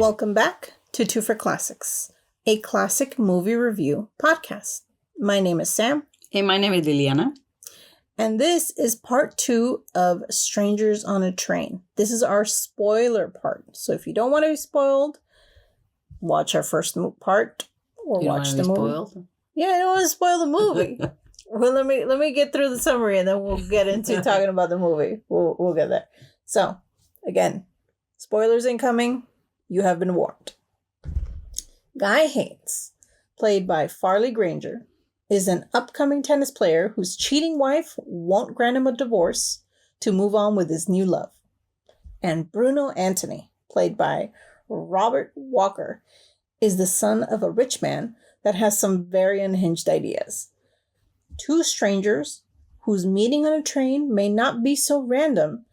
Welcome back to Two for Classics, a classic movie review podcast. My name is Sam. Hey, my name is Liliana. And this is part 2 of Strangers on a Train. This is our spoiler part. So if you don't want to be spoiled, watch our first part or You watch the movie. spoiled? Yeah, I don't want to spoil the movie. Well, let me get through the summary and then we'll get into talking about the movie. We'll get there. So, again, spoilers incoming. You have been warned. Guy Haynes, played by Farley Granger, is an upcoming tennis player whose cheating wife won't grant him a divorce to move on with his new love. And Bruno Antony, played by Robert Walker, is the son of a rich man that has some very unhinged ideas. Two strangers whose meeting on a train may not be so random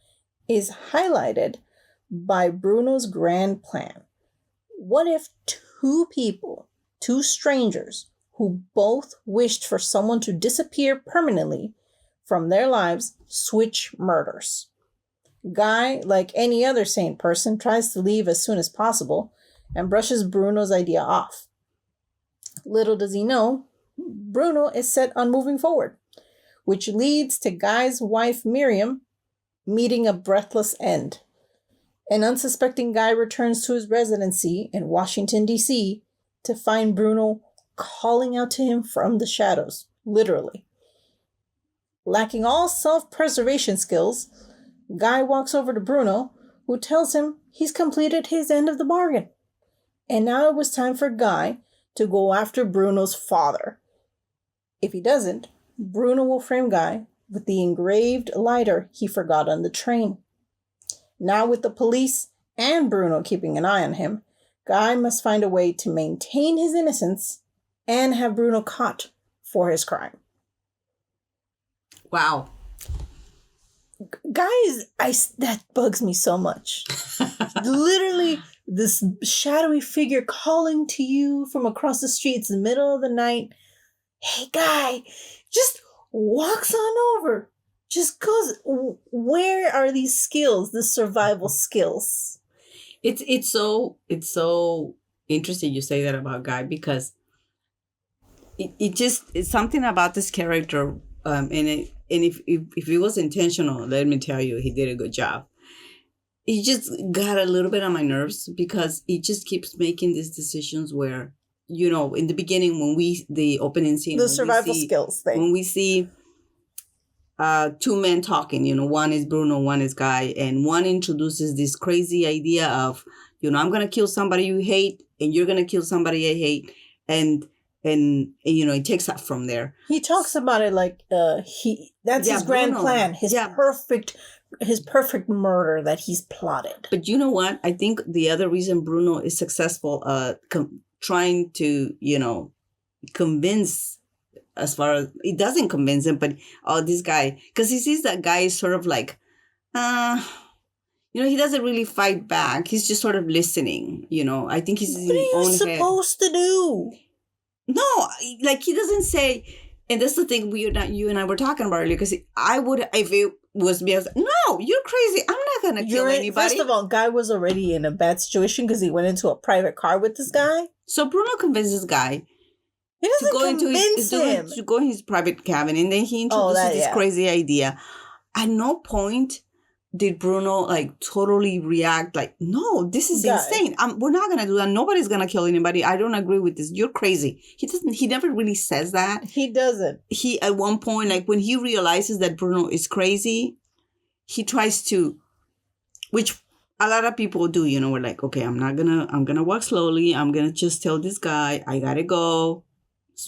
is highlighted by Bruno's grand plan. What if two strangers who both wished for someone to disappear permanently from their lives switch murders? Guy, like any other sane person, tries to leave as soon as possible and brushes Bruno's idea off. Little does he know, Bruno is set on moving forward, which leads to Guy's wife Miriam meeting a breathless end. An unsuspecting Guy returns to his residency in Washington, D.C. to find Bruno calling out to him from the shadows, literally. Lacking all self-preservation skills, Guy walks over to Bruno, who tells him he's completed his end of the bargain. And now it was time for Guy to go after Bruno's father. If he doesn't, Bruno will frame Guy with the engraved lighter he forgot on the train. Now with the police and Bruno keeping an eye on him, Guy must find a way to maintain his innocence and have Bruno caught for his crime. Wow. Guys, that bugs me so much. Literally, this shadowy figure calling to you from across the street. It's the middle of the night. Hey, Guy, just walks on over. Just goes, where are these skills, the survival skills? It's so interesting you say that about Guy, because it's something about this character, and if it was intentional, let me tell you, he did a good job. He just got a little bit on my nerves because he just keeps making these decisions where, in the beginning when the opening scene, the survival skills thing, when we see two men talking, one is Bruno, one is Guy, and one introduces this crazy idea of, I'm going to kill somebody you hate and you're going to kill somebody I hate. And it takes that from there. He talks about it like that's his grand plan, his perfect murder that he's plotted. But you know what? I think the other reason Bruno is successful trying to, convince, as far as it doesn't convince him, but this guy, because he sees that Guy is sort of like, he doesn't really fight back. He's just sort of listening. I think he's in his own head. What are you supposed to do? No, like he doesn't say, and that's the thing you and I were talking about earlier, because I would, if it was me, I was like, no, you're crazy. I'm not going to kill anybody. First of all, Guy was already in a bad situation because he went into a private car with this guy. So Bruno convinces Guy. He doesn't convince him. To go in his private cabin, and then he introduces this crazy idea. At no point did Bruno totally react like, no, this is insane. We're not going to do that. Nobody's going to kill anybody. I don't agree with this. You're crazy. He never really says that. He doesn't. He, at one point, when he realizes that Bruno is crazy, he tries to, which a lot of people do, we're like, okay, I'm going to walk slowly. I'm going to just tell this guy, I got to go,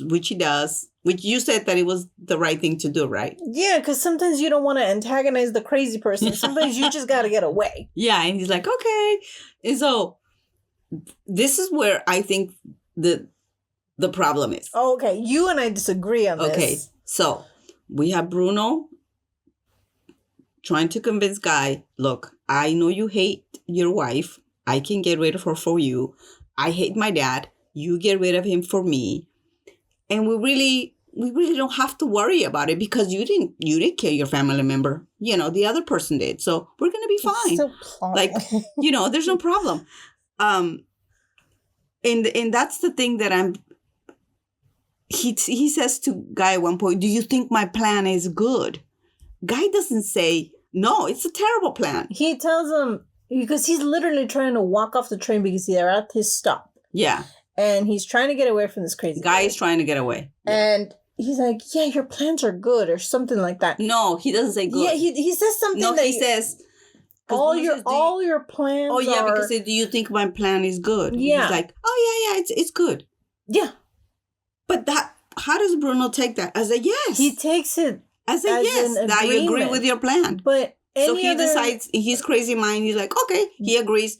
which he does. Which you said that it was the right thing to do, right? Yeah, because sometimes you don't want to antagonize the crazy person. Sometimes you just got to get away. Yeah, and he's like, okay. And so this is where I think the problem is. Oh, okay, you and I disagree on this. Okay, so we have Bruno trying to convince Guy, look, I know you hate your wife. I can get rid of her for you. I hate my dad. You get rid of him for me. And we really don't have to worry about it because you didn't kill your family member. The other person did. So we're going to be fine. So there's no problem. and that's the thing that he says to Guy at one point, do you think my plan is good? Guy doesn't say, no, it's a terrible plan. He tells him, because he's literally trying to walk off the train because they're at his stop. Yeah. And he's trying to get away from this crazy Guy is trying to get away. And he's like, yeah, your plans are good or something like that. No, he doesn't say good. Yeah, he says something no, he says... all your plans oh, yeah, are... because do you think my plan is good? Yeah. He's like, oh, yeah, it's good. Yeah. But how does Bruno take that? As a yes. He takes it as a yes. I agree with your plan. But so he decides, in his crazy mind, he's like, okay, he agrees.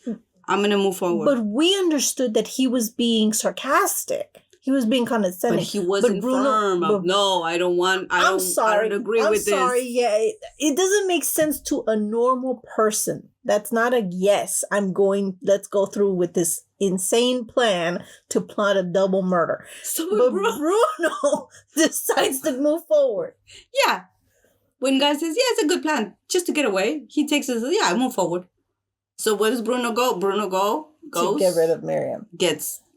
I'm going to move forward. But we understood that he was being sarcastic. He was being condescending. But he wasn't firm. No, I don't want... I'm sorry. I don't agree with this. I'm sorry. Yeah, it doesn't make sense to a normal person. That's not a yes. Let's go through with this insane plan to plot a double murder. But Bruno decides to move forward. Yeah. When Guy says, yeah, it's a good plan, just to get away, he takes it, yeah, I move forward. So where does Bruno go? Bruno goes... to get rid of Miriam.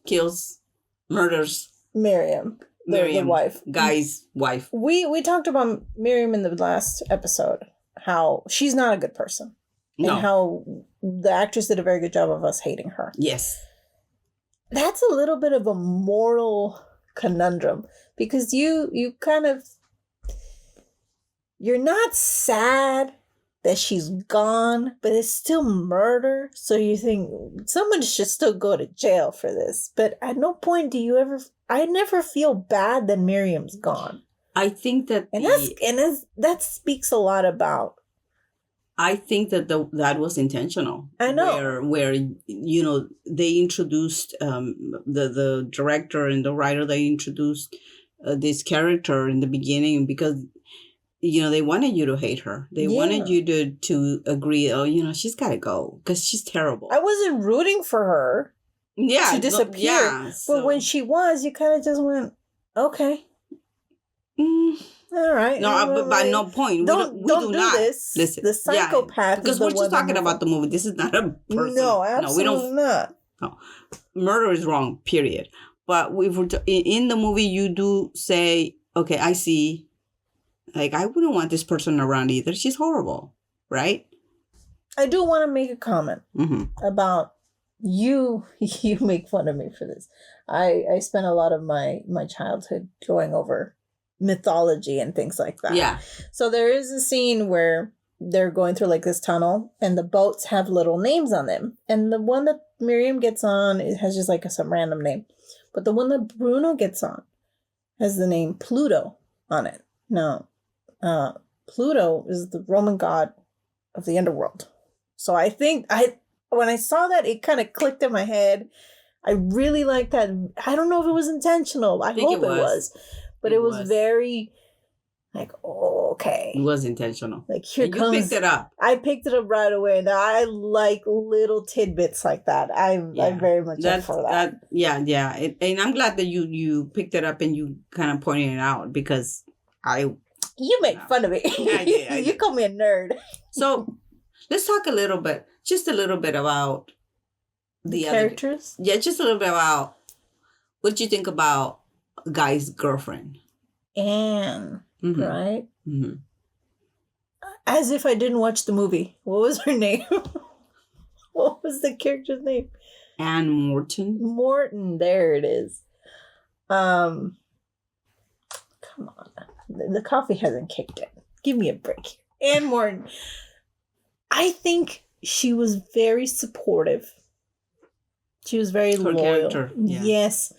Kills... murders Miriam, the wife, Guy's wife. We talked about Miriam in the last episode, how she's not a good person, and how the actress did a very good job of us hating her. Yes, that's a little bit of a moral conundrum because you kind of, you're not sad that she's gone, but it's still murder. So you think someone should still go to jail for this. But at no point do you ever... I never feel bad that Miriam's gone. I think that... that speaks a lot about... I think that that was intentional. I know. Where they introduced... the director and the writer, they introduced this character in the beginning because... they wanted you to hate her. They wanted you to agree, she's got to go because she's terrible. I wasn't rooting for her to disappear. But when she was, you kind of just went, okay. All right. No, but by no point. Don't do this. Listen, the psychopath because we're just talking about the movie. This is not a person. No, absolutely not. No. Murder is wrong, period. But in the movie, you do say, okay, I see... Like, I wouldn't want this person around either. She's horrible, right? I do want to make a comment about you. You make fun of me for this. I spent a lot of my childhood going over mythology and things like that. Yeah. So there is a scene where they're going through like this tunnel and the boats have little names on them. And the one that Miriam gets on, it has just like some random name. But the one that Bruno gets on has the name Pluto on it. Now, Pluto is the Roman god of the underworld. So I think when I saw that, it kind of clicked in my head. I really like that. I don't know if it was intentional. I hope it was. But it was very like, oh, okay. It was intentional. Like here comes. You picked it up. I picked it up right away. And I like little tidbits like that. I'm very much up for that. Yeah. And I'm glad that you picked it up and you kind of pointed it out because you make fun of me. I did. You call me a nerd. So let's talk just a little bit about the characters. Just a little bit about what you think about Guy's girlfriend. Anne, right? Mm-hmm. As if I didn't watch the movie. What was her name? What was the character's name? Anne Morton. Morton, there it is. Come on. The coffee hasn't kicked in. Give me a break. Anne Morton. I think she was very supportive. She was very loyal. Character. Yeah. Yes.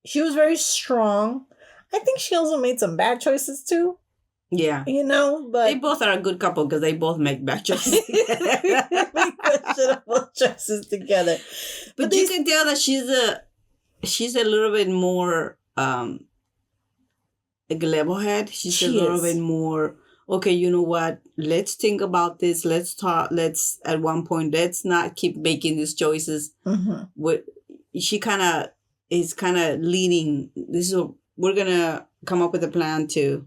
She was very strong. I think she also made some bad choices too. Yeah. But they both are a good couple because they both make bad choices. both choices together. But you can tell that she's a little bit more like a level head. She's a little bit more, okay, you know what? Let's think about this. Let's talk. At one point, let's not keep making these choices. She is leading. We're going to come up with a plan to.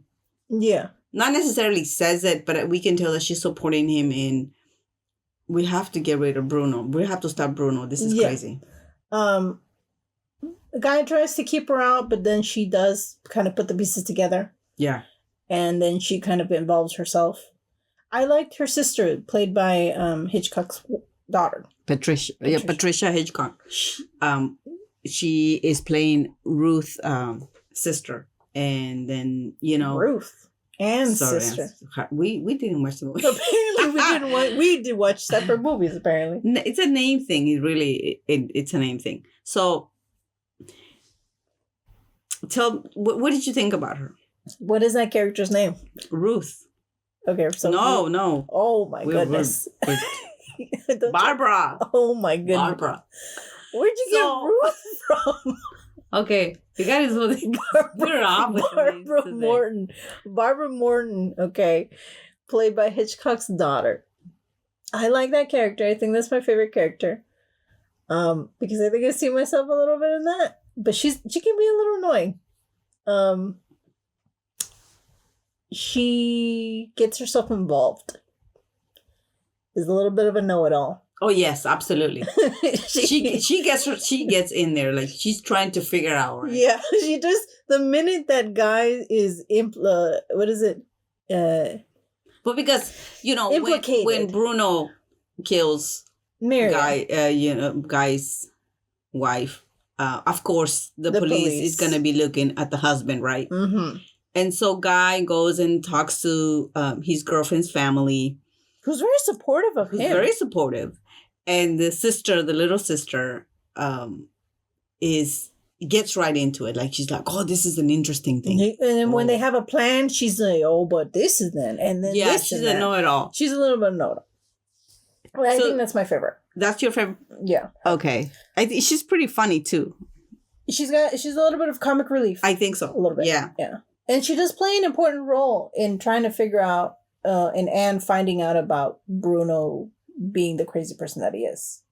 Yeah. Not necessarily says it, but we can tell that she's supporting him in, we have to get rid of Bruno. We have to stop Bruno. This is crazy. the guy tries to keep her out, but then she does kind of put the pieces together. Yeah. And then she kind of involves herself. I liked her sister, played by Hitchcock's daughter. Patricia. Yeah, Patricia Hitchcock. She is playing Ruth's sister. And then, Ruth and sister. We didn't watch the movie. Apparently we did watch separate movies, apparently. It's a name thing. It's a name thing. So, what did you think about her? What is that character's name? Ruth. Okay, so no. Oh my goodness. Barbara. Oh my goodness. Barbara. Where'd you get Ruth from? Okay, you guys will Barbara Morton. Barbara Morton, okay. Played by Hitchcock's daughter. I like that character. I think that's my favorite character. Because I think I see myself a little bit in that. But she can be a little annoying. She gets herself involved. Is a little bit of a know-it-all. Oh yes, absolutely. she gets in there, like she's trying to figure out. Right? Yeah, she just the minute that guy is what is it? But because when Bruno kills Marion. guy's wife, of course the police is gonna be looking at the husband, right? Mm-hmm. And so Guy goes and talks to his girlfriend's family, who's very supportive of him. Very supportive. And the little sister, gets right into it. Like she's like, "Oh, this is an interesting thing." And then when they have a plan, she's like, "Oh, but this is then," and then she's a know-it-all. She's a little bit know-it-all. Well, I think that's my favorite. That's your favorite. Yeah. Okay, I think she's pretty funny too. She's a little bit of comic relief. I think so. A little bit. Yeah. And she does play an important role in trying to figure out, and Anne finding out about Bruno being the crazy person that he is.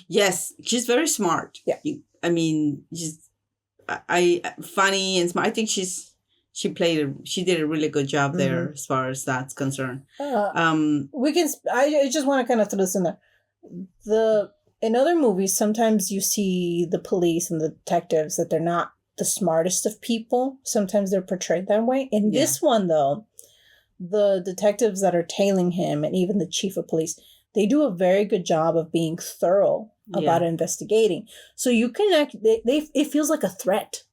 Yes, she's very smart. Yeah. Funny and smart. I think she did a really good job there as far as that's concerned. I just want to kind of throw this in there. In other movies, sometimes you see the police and the detectives that they're not the smartest of people. Sometimes they're portrayed that way. In this one, though, the detectives that are tailing him and even the chief of police, they do a very good job of being thorough about investigating. So you can it feels like a threat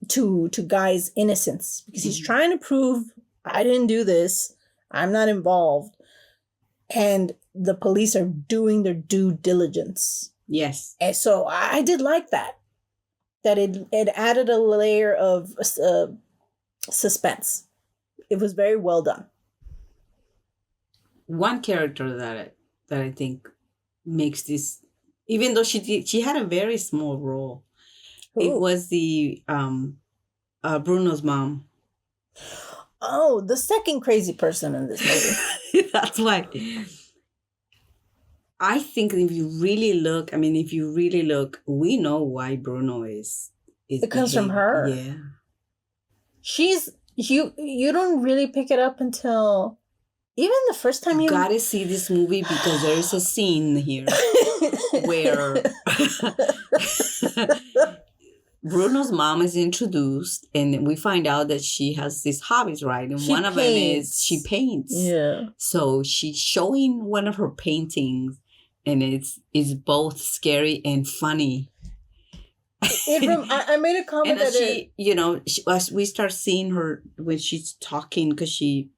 to Guy's innocence because he's trying to prove I didn't do this. I'm not involved. And the police are doing their due diligence. Yes. And so I did like that. That it added a layer of suspense. It was very well done. One character that I think makes this, even though she had a very small role, it was the Bruno's mom. Oh, the second crazy person in this movie. That's why. I think if you really look, we know why Bruno is it comes from her. Yeah. She's you don't really pick it up until even the first time you gotta see this movie because there is a scene here where Bruno's mom is introduced and we find out that she has these hobbies, right? And one of them is she paints. Yeah. So she's showing one of her paintings and it's both scary and funny. I made a comment and that as we start seeing her when she's talking, because she,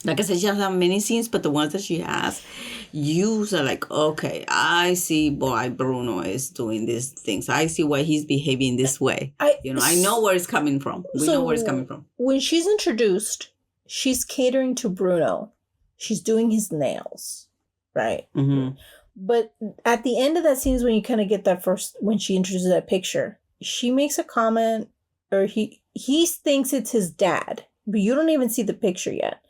like I said, she doesn't have many scenes, but the ones that she has, you are like, okay, I see why Bruno is doing these things. I see why he's behaving this way. I know where it's coming from. We know where it's coming from. When she's introduced, she's catering to Bruno. She's doing his nails, right? Mm-hmm. But at the end of that scene is when you kind of get that first, when she introduces that picture, she makes a comment, or he thinks it's his dad, but you don't even see the picture yet.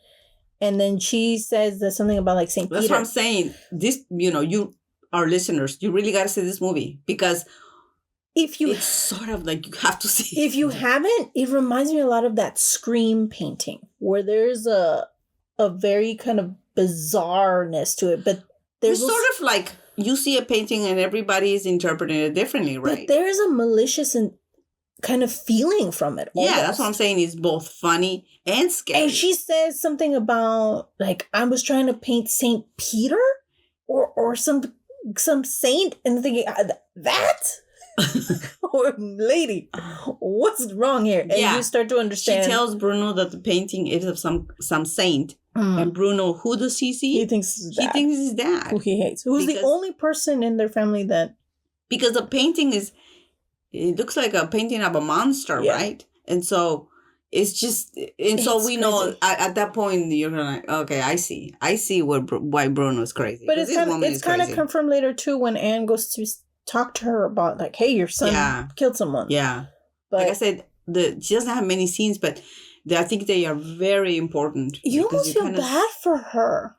And then she says there's something about like St. Peter. That's what I'm saying. This, you, our listeners, you really got to see this movie because it's sort of like you have to see it. If you haven't, it reminds me a lot of that Scream painting where there's a very kind of bizarreness to it, but there's sort of like you see a painting and everybody is interpreting it differently, right? But there's a malicious and kind of feeling from it. Yeah, that's almost. what I'm saying. It's both funny and scary. And she says something about like I was trying to paint Saint Peter or some saint, and thinking that or lady, what's wrong here? And Yeah. you start to She understand. tells Bruno that the painting is of some saint, and Bruno, who does he see? he thinks it's He dad, thinks his dad. who he hates, who's the Because- only person in their family that Because the painting it looks like a painting of a monster, Yeah. right? And so it's just, and so It's we know crazy. at that point you're gonna okay, I see why Bruno's crazy. But 'Cause it's this woman is kind of crazy. confirmed later too when Anne goes to talk to her about like, hey, your son Yeah. killed someone. Yeah, But like I said, she doesn't have many scenes, but I think they are very important. you because almost feel kinda- bad for her.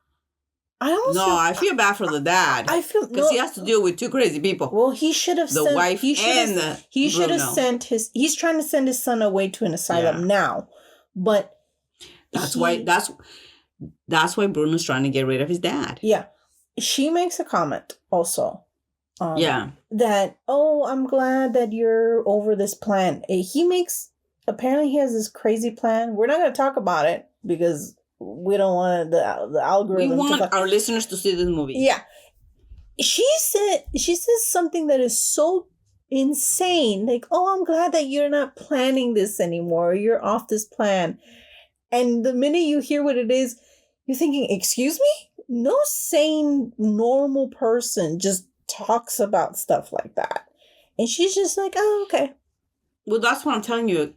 I feel bad for the dad I feel because he has to deal with two crazy people. Well, he should have The sent, wife he should and have, he should have Bruno. sent his. He's trying to send his son away to an asylum Yeah. now, but That's he- why that's why Bruno's trying to get rid of his dad. Yeah, she makes a comment also. Yeah. That I'm glad that you're over this plan. He makes apparently he has this crazy plan. We're not going to talk about it because we don't want the We algorithm. want our listeners to see this movie. Yeah. She says something that is so insane. Like, I'm glad that you're not planning this anymore. You're off this plan. And the minute you hear what it is, you're thinking, excuse me? No sane, normal person just talks about stuff like that. And she's just like, oh, okay. Well, that's what I'm telling you.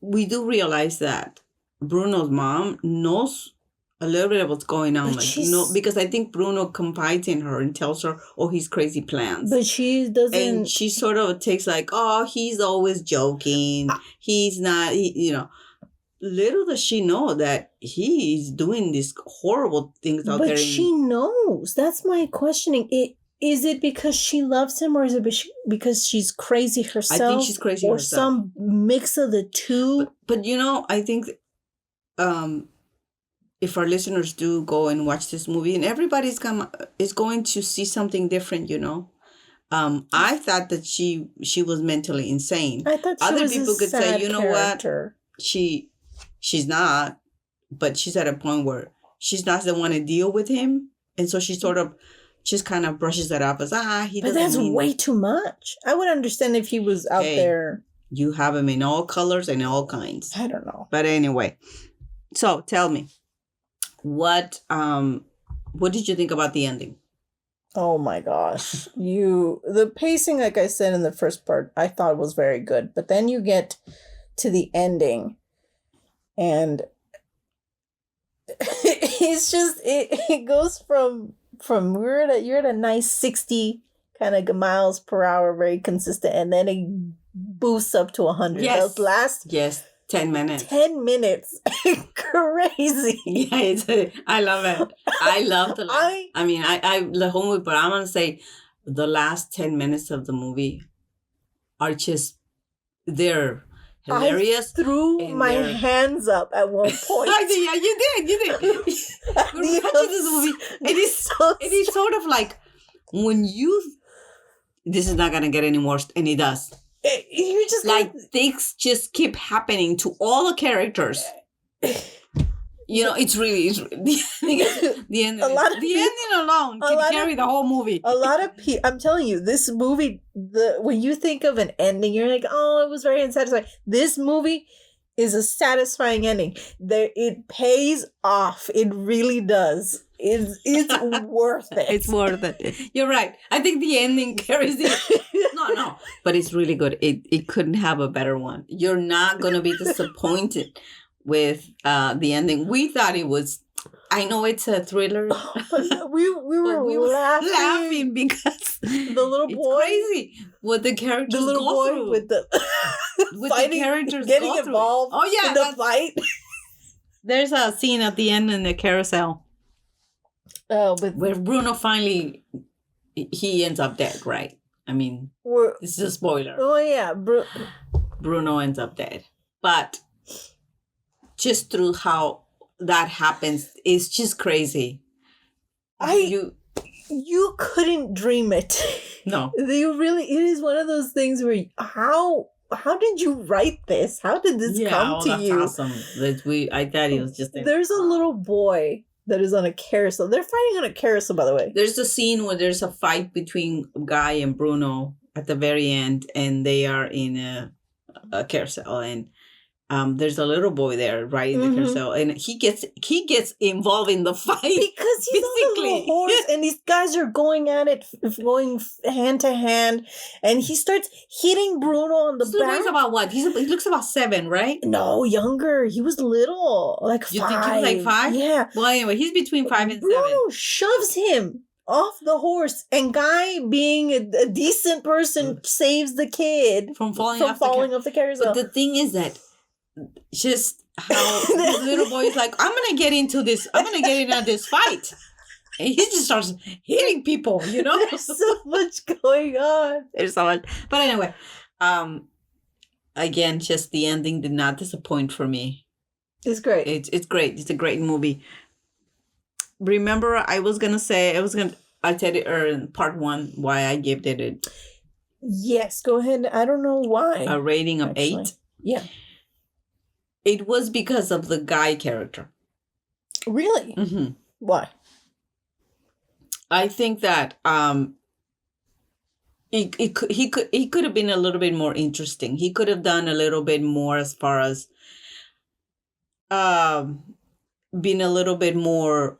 We do realize that Bruno's mom knows a little bit of what's going on. But Because I think Bruno confides in her and tells her, his crazy plans. But she doesn't. And she sort of takes like, he's always joking. He's not, little does she know that he's doing these horrible things out there. But she knows. That's my questioning. Is it because she loves him, or is it because she's crazy herself? I think she's crazy or herself. some mix of the two. But I think if our listeners do go and watch this movie, and everybody's is going to see something different, I thought that she was mentally insane. I thought she Other was people a could say, sad you know character. what, she's not, but she's at a point where she's not the one to deal with him, and so she sort of just kind of brushes it off as he But doesn't that's mean way too much. I would understand if he was out Hey. there. you have him in all colors and all kinds. I don't know. But anyway, so tell me, what did you think about the ending? Oh my gosh. The pacing, like I said in the first part, I thought was very good. But then you get to the ending and it's just it goes from you're at a nice 60 kind of miles per hour, very consistent, and then it boosts up to 100. Yes. Those last Yes, 10 minutes. 10 minutes. Crazy. Yeah, I love it. I love the I the whole movie, but I'm gonna say the last 10 minutes of the movie are just they're hilarious. threw And my they're- hands up at one point. Yeah, you did. We're watching this movie. It is sort of like when this is not gonna get any worse, and it does. You're just Like things just keep happening to all the characters. It's really the ending. A lot of the people- ending alone a can lot carry the whole movie. a lot of people. I'm telling you, this movie. When you think of an ending, you're like, oh, it was very unsatisfying. This movie is a satisfying ending. It pays off. It really does. It's worth it. It's worth it. You're right. I think the ending carries the. No, but it's really good. It couldn't have a better one. You're not gonna be disappointed with the ending. We thought it was. I know it's a thriller. we were laughing. because The little it's boy, crazy what the characters the little go boy through. with the What the fighting, characters getting go through. involved. Oh yeah, in the that's- fight. there's a scene at the end in the carousel With where Bruno finally he ends up dead. Right? I mean, we're, this is a spoiler. oh yeah, Bruno ends up dead. But just through how that happens is just crazy. I You couldn't dream it. No. You really, it is one of those things where how did you write this? How did this come to that's you? awesome. I thought it was just There's a little boy that is on a carousel. They're fighting on a carousel, by the way. There's a scene where there's a fight between Guy and Bruno at the very end, and they are in a carousel, and there's a little boy there riding the carousel, and he gets involved in the fight because he's on a little horse, and these guys are going at it, going hand to hand, and he starts hitting Bruno on the back. He's about what? He looks about 7, right? No, younger. He was little, like 5. You think he was like 5? Yeah. Well, anyway, he's between 5 and Bruno 7. shoves him off the horse, and Guy, being a decent person, saves the kid from falling off the carousel. But the thing is that just how this little boy is like, I'm gonna get into this fight, and he just starts hitting people. There's so much going on. There's so much. But anyway, again, just the ending did not disappoint for me. It's great. It's great. It's a great movie. Remember, I tell you in part 1 why I gave it Yes, go ahead. I don't know why. a rating of 8. Yeah. It was because of the Guy character. Really? Mm-hmm. Why? I think that he could have been a little bit more interesting. He could have done a little bit more as far as being a little bit more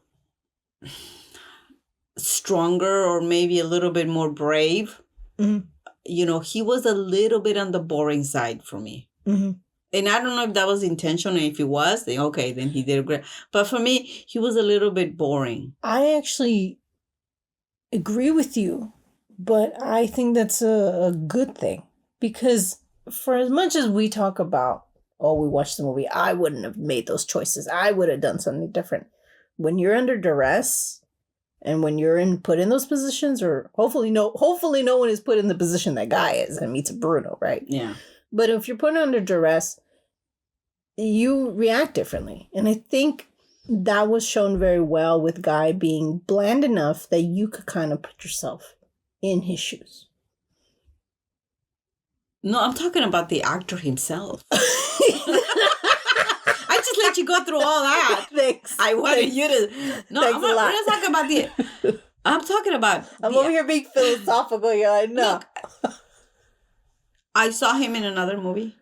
stronger, or maybe a little bit more brave. Mm-hmm. He was a little bit on the boring side for me. Mm-hmm. And I don't know if that was intentional. If it was, then okay, then he did great. But for me, he was a little bit boring. I actually agree with you, but I think that's a good thing, because for as much as we talk about, we watched the movie, I wouldn't have made those choices. I would have done something different. When you're under duress, and when you're put in those positions, or hopefully no one is put in the position that Guy is and meets Bruno, right? Yeah. But if you're put under duress, you react differently. And I think that was shown very well with Guy being bland enough that you could kind of put yourself in his shoes. No, I'm talking about the actor himself. I just let you go through all that. Thanks. I wanted you to. No, Thanks I'm not talking about I'm talking about. I'm over here being philosophical, yeah, I know. Look, I saw him in another movie.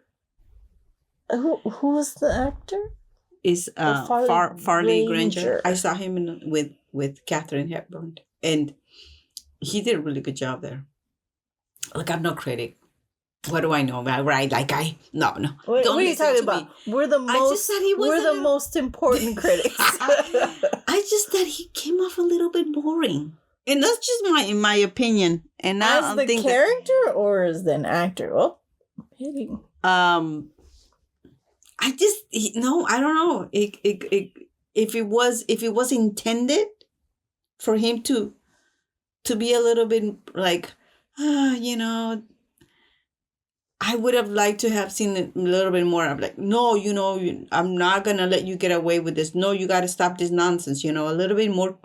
Who was the actor? Is Farley Granger. I saw him with Katharine Hepburn, and he did a really good job there. Look, I'm no critic. What do I know? Right? Like no. What are you talking about? We're the most important critics. I just thought he came off a little bit boring. And that's just my opinion. And now as the character or as an actor? Oh, hitting. I don't know. If it was intended for him to be a little bit like, I would have liked to have seen a little bit more of like, no, I'm not gonna let you get away with this. No, you got to stop this nonsense. A little bit more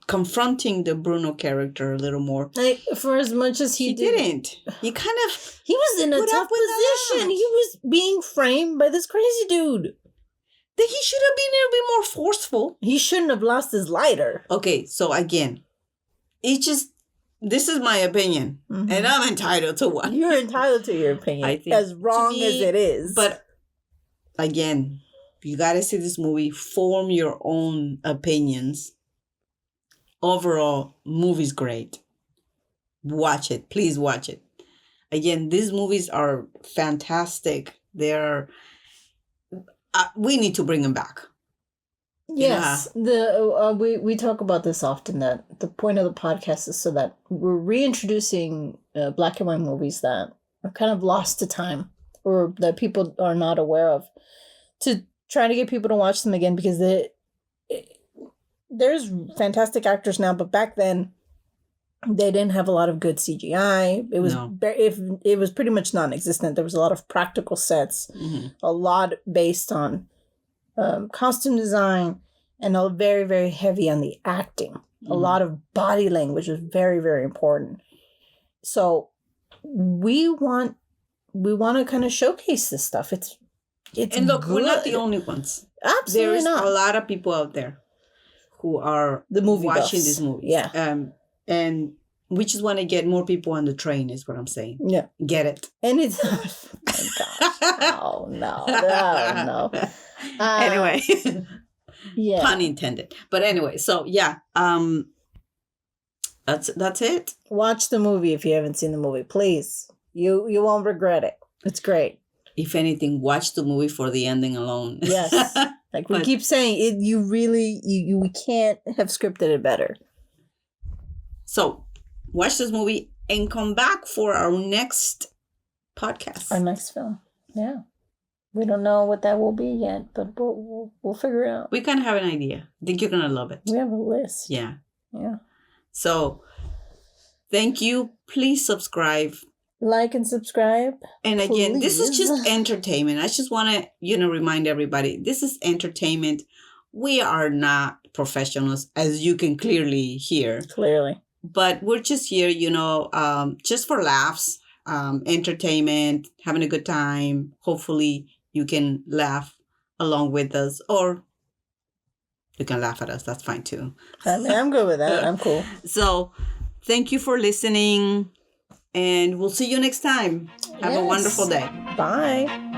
confronting the Bruno character a little more. Like, for as much as he didn't. He kind of... He was in a tough position. He was being framed by this crazy dude. That he should have been a little bit more forceful. He shouldn't have lost his lighter. Okay, so again, this is my opinion. Mm-hmm. And I'm entitled to one. You're entitled to your opinion. I think as wrong as it is. But again, you got to see this movie, form your own opinions. Overall, movie's great. Watch it. Please watch it. Again, these movies are fantastic. They're... we need to bring them back. Yes. Yeah. We talk about this often, that the point of the podcast is so that we're reintroducing black and white movies that are kind of lost to time or that people are not aware of, to try to get people to watch them again, because there's fantastic actors now, but back then they didn't have a lot of good CGI. It was it was pretty much non-existent. There was a lot of practical sets, a lot based on costume design, and very, very heavy on the acting. A lot of body language is very, very important. So we want to kind of showcase this stuff. It's and look, we're not the good. only ones. Absolutely There's not. a lot of people out there who are The movie watching buffs. this movie. Yeah. And we just want to get more people on the train, is what I'm saying. Yeah. Get it. And it's oh my gosh. No. Anyway. Yeah. Pun intended. But anyway, so yeah. That's it. Watch the movie if you haven't seen the movie. Please. You won't regret it. It's great. If anything, watch the movie for the ending alone. Yes. Like we But- keep saying, we can't have scripted it better. So watch this movie and come back for our next podcast. Our next film. Yeah. We don't know what that will be yet, but we'll figure it out. We kind of have an idea. I think you're going to love it. We have a list. Yeah. Yeah. So thank you. Please subscribe. Like and subscribe. And again, this is Please. just entertainment. I just want to, remind everybody, this is entertainment. We are not professionals, as you can clearly hear. Clearly. But we're just here, just for laughs, entertainment, having a good time. Hopefully you can laugh along with us, or you can laugh at us. That's fine too. I mean, I'm good with that. I'm cool. So thank you for listening, and we'll see you next time. Have a Yes. wonderful day. Bye.